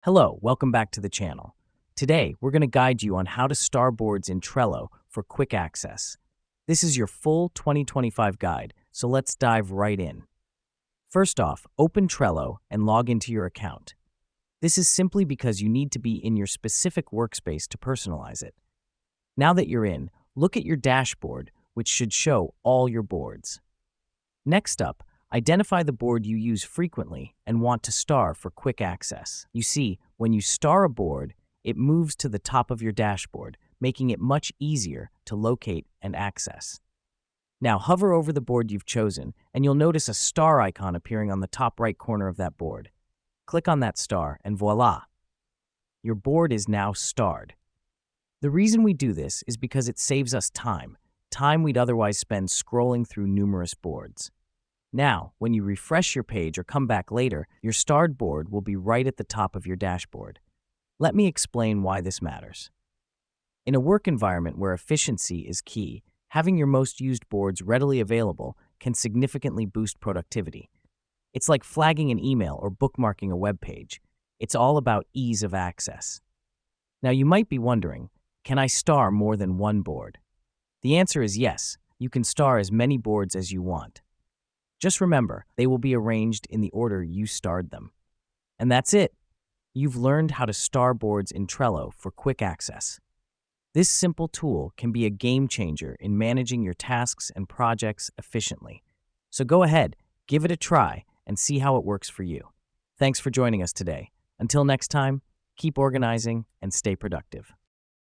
Hello, welcome back to the channel. Today, we're going to guide you on how to star boards in Trello for quick access. This is your full 2025 guide, so let's dive right in. First off, open Trello and log into your account. This is simply because you need to be in your specific workspace to personalize it. Now that you're in, look at your dashboard, which should show all your boards. Next up, identify the board you use frequently and want to star for quick access. You see, when you star a board, it moves to the top of your dashboard, making it much easier to locate and access. Now hover over the board you've chosen, and you'll notice a star icon appearing on the top right corner of that board. Click on that star, and voila! Your board is now starred. The reason we do this is because it saves us time we'd otherwise spend scrolling through numerous boards. Now, when you refresh your page or come back later, your starred board will be right at the top of your dashboard. Let me explain why this matters. In a work environment where efficiency is key, having your most used boards readily available can significantly boost productivity. It's like flagging an email or bookmarking a web page. It's all about ease of access. Now, you might be wondering, can I star more than one board? The answer is yes. You can star as many boards as you want. Just remember, they will be arranged in the order you starred them. And that's it. You've learned how to star boards in Trello for quick access. This simple tool can be a game changer in managing your tasks and projects efficiently. So go ahead, give it a try, and see how it works for you. Thanks for joining us today. Until next time, keep organizing and stay productive.